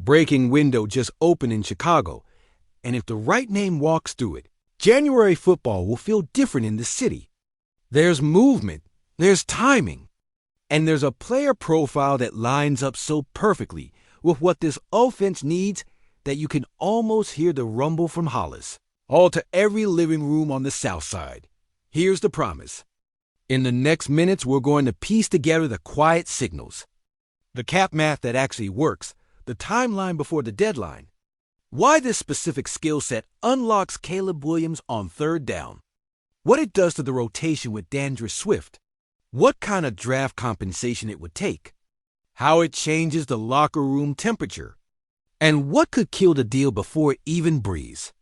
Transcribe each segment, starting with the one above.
Breaking window just opened in Chicago, and if the right name walks through it, January football will feel different in the city. There's movement, there's timing, and there's a player profile that lines up so perfectly with what this offense needs that you can almost hear the rumble from Hollis. All to every living room on the South Side. Here's the promise. In the next minutes, we're going to piece together the quiet signals, the cap math that actually works, the timeline before the deadline, why this specific skill set unlocks Caleb Williams on third down, what it does to the rotation with DeAndre Swift, what kind of draft compensation it would take, how it changes the locker room temperature, and what could kill the deal before it even breathes.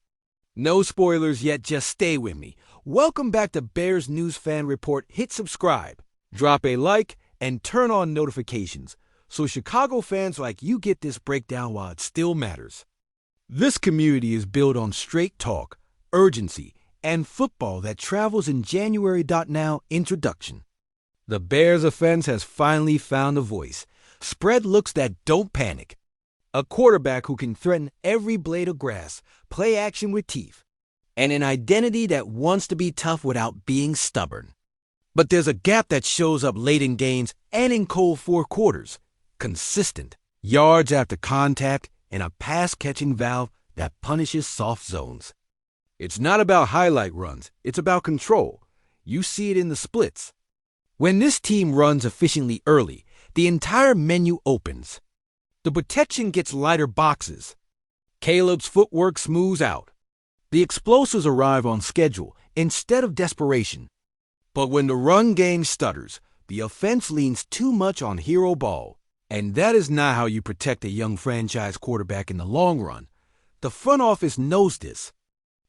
No spoilers yet, just stay with me. Welcome back to Bears News Fan Report. Hit subscribe, drop a like, and turn on notifications so Chicago fans like you get this breakdown while it still matters. This community is built on straight talk, urgency, and football that travels in January.now introduction. The Bears offense has finally found a voice. Spread looks that don't panic. A quarterback who can threaten every blade of grass, play action with teeth, and an identity that wants to be tough without being stubborn. But there's a gap that shows up late in games and in cold fourth quarters. Consistent yards after contact and a pass-catching valve that punishes soft zones. It's not about highlight runs. It's about control. You see it in the splits. When this team runs efficiently early, the entire menu opens. The protection gets lighter boxes. Caleb's footwork smooths out. The explosives arrive on schedule instead of desperation. But when the run game stutters, the offense leans too much on hero ball. And that is not how you protect a young franchise quarterback in the long run. The front office knows this.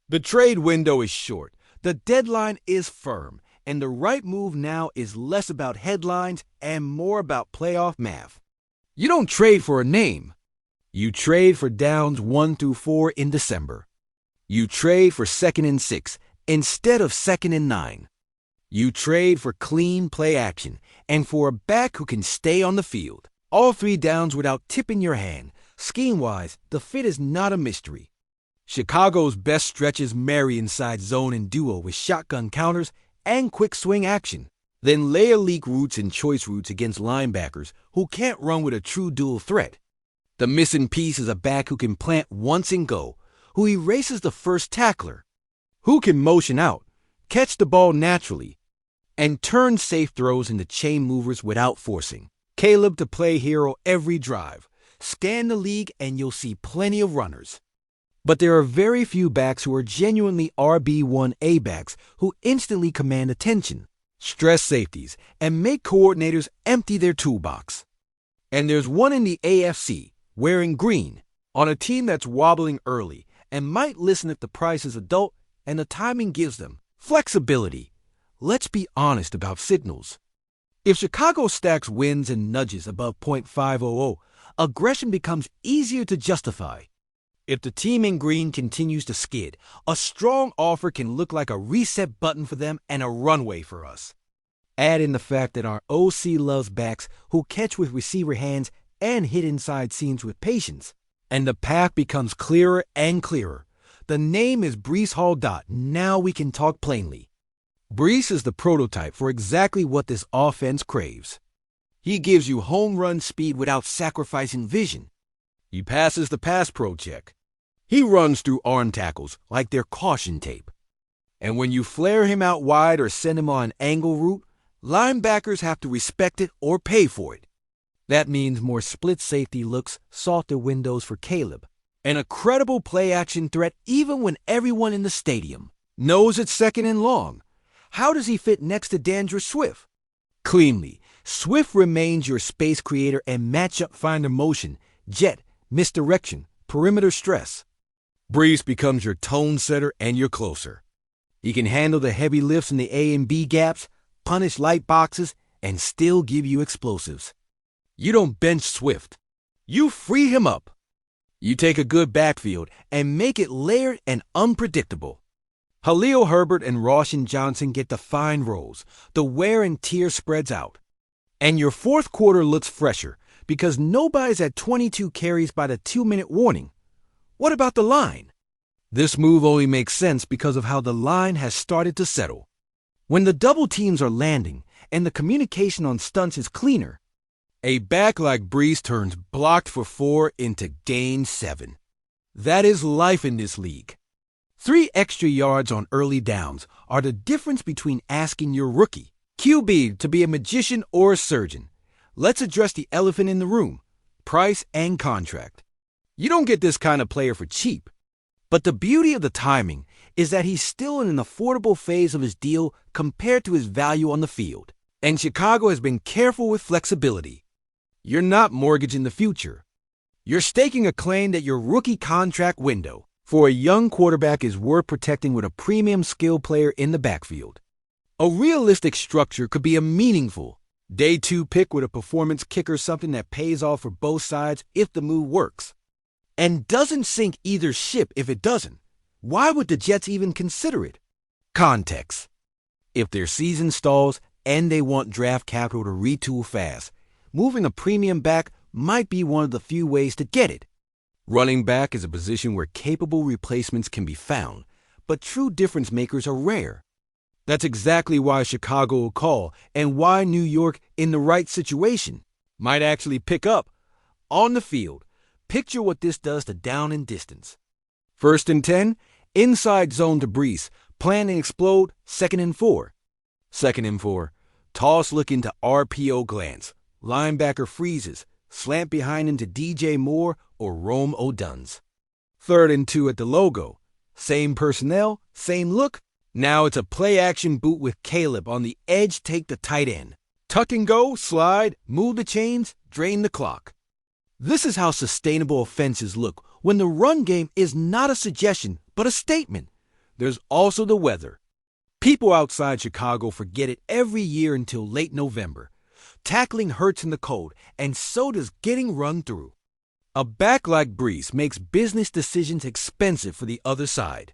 The trade window is short. The deadline is firm. And the right move now is less about headlines and more about playoff math. You don't trade for a name. You trade for downs 1 through 4 in December. You trade for 2nd and 6 instead of 2nd and 9. You trade for clean play action and for a back who can stay on the field. All 3 downs without tipping your hand. Scheme-wise, the fit is not a mystery. Chicago's best stretches marry inside zone and duo with shotgun counters and quick swing action. Then layer leak routes and choice routes against linebackers who can't run with a true dual threat. The missing piece is a back who can plant once and go, who erases the first tackler, who can motion out, catch the ball naturally, and turn safe throws into chain movers without forcing. Caleb to play hero every drive. Scan the league and you'll see plenty of runners. But there are very few backs who are genuinely RB1A backs who instantly command attention, stress safeties, and make coordinators empty their toolbox. And there's one in the AFC, wearing green, on a team that's wobbling early and might listen if the price is adult and the timing gives them flexibility. Let's be honest about signals. If Chicago stacks wins and nudges above .500, aggression becomes easier to justify. If the team in green continues to skid, a strong offer can look like a reset button for them and a runway for us. Add in the fact that our OC loves backs who catch with receiver hands and hit inside seams with patience, and the path becomes clearer and clearer. The name is Breece Hall. Now we can talk plainly. Breece is the prototype for exactly what this offense craves. He gives you home run speed without sacrificing vision. He passes the pass pro check. He runs through arm tackles like they're caution tape. And when you flare him out wide or send him on an angle route, linebackers have to respect it or pay for it. That means more split safety looks, softer windows for Caleb, and a credible play action threat even when everyone in the stadium knows it's 2nd and long. How does he fit next to DeAndre Swift? Cleanly, Swift remains your space creator and matchup finder motion, jet, misdirection, perimeter stress. Breece becomes your tone setter and your closer. He can handle the heavy lifts in the A and B gaps, punish light boxes, and still give you explosives. You don't bench Swift. You free him up. You take a good backfield and make it layered and unpredictable. Khalil Herbert and Roshan Johnson get defined roles. The wear and tear spreads out. And your fourth quarter looks fresher, because nobody's at 22 carries by the 2-minute warning. What about the line? This move only makes sense because of how the line has started to settle. When the double teams are landing and the communication on stunts is cleaner, a back like Breece turns blocked for 4 into gain 7. That is life in this league. 3 extra yards on early downs are the difference between asking your rookie QB to be a magician or a surgeon. Let's address the elephant in the room: price and contract. You don't get this kind of player for cheap. But the beauty of the timing is that he's still in an affordable phase of his deal compared to his value on the field. And Chicago has been careful with flexibility. You're not mortgaging the future. You're staking a claim that your rookie contract window for a young quarterback is worth protecting with a premium skill player in the backfield. A realistic structure could be a meaningful day 2 pick with a performance kicker, something that pays off for both sides if the move works, and doesn't sink either ship if it doesn't. Why would the Jets even consider it? Context. If their season stalls and they want draft capital to retool fast, moving a premium back might be one of the few ways to get it. Running back is a position where capable replacements can be found, but true difference makers are rare. That's exactly why Chicago will call, and why New York, in the right situation, might actually pick up. On the field, picture what this does to down and distance. 1st and 10, inside zone to Breece, plan and explode, 2nd and 4. 2nd and 4, toss look into RPO glance, linebacker freezes, slant behind into DJ Moore or Rome Oduns. 3rd and 2 at the logo, same personnel, same look. Now it's a play-action boot with Caleb on the edge, take the tight end. Tuck and go, slide, move the chains, drain the clock. This is how sustainable offenses look when the run game is not a suggestion, but a statement. There's also the weather. People outside Chicago forget it every year until late November. Tackling hurts in the cold, and so does getting run through. A back like Breece makes business decisions expensive for the other side.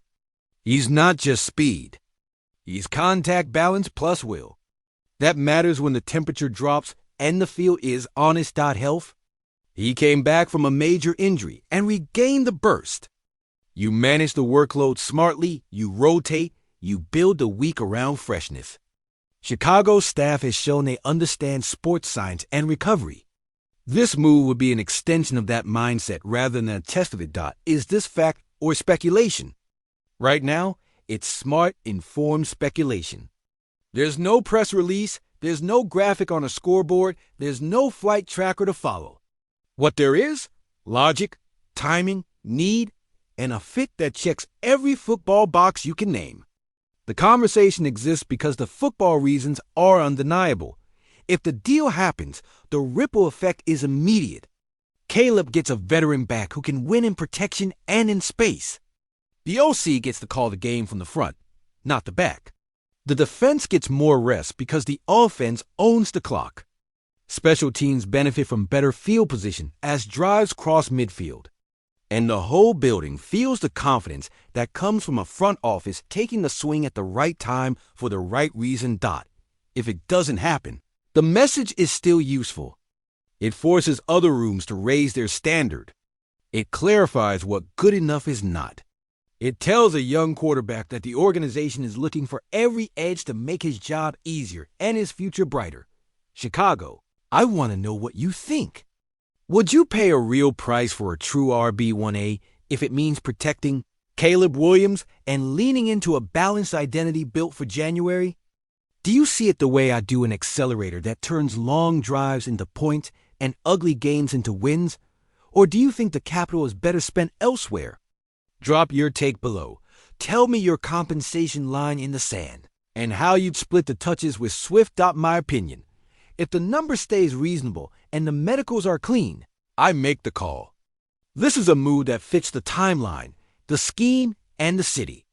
He's not just speed. He's contact balance plus will. That matters when the temperature drops and the field is honest. Health. He came back from a major injury and regained the burst. You manage the workload smartly, you rotate, you build the week around freshness. Chicago's staff has shown they understand sports science and recovery. This move would be an extension of that mindset rather than a test of it. Is this fact or speculation? Right now, it's smart, informed speculation. There's no press release, there's no graphic on a scoreboard, there's no flight tracker to follow. What there is: logic, timing, need, and a fit that checks every football box you can name. The conversation exists because the football reasons are undeniable. If the deal happens, the ripple effect is immediate. Caleb gets a veteran back who can win in protection and in space. The OC gets to call the game from the front, not the back. The defense gets more rest because the offense owns the clock. Special teams benefit from better field position as drives cross midfield. And the whole building feels the confidence that comes from a front office taking the swing at the right time for the right reason. If it doesn't happen, the message is still useful. It forces other rooms to raise their standard. It clarifies what good enough is not. It tells a young quarterback that the organization is looking for every edge to make his job easier and his future brighter. Chicago, I want to know what you think. Would you pay a real price for a true RB1A if it means protecting Caleb Williams and leaning into a balanced identity built for January? Do you see it the way I do: an accelerator that turns long drives into points and ugly gains into wins? Or do you think the capital is better spent elsewhere? Drop your take below. Tell me your compensation line in the sand and how you'd split the touches with Swift. My opinion: if the number stays reasonable and the medicals are clean, I make the call. This is a move that fits the timeline, the scheme, and the city.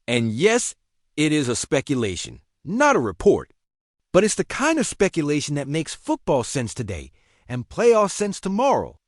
And yes, it is a speculation, not a report. But it's the kind of speculation that makes football sense today and playoff sense tomorrow.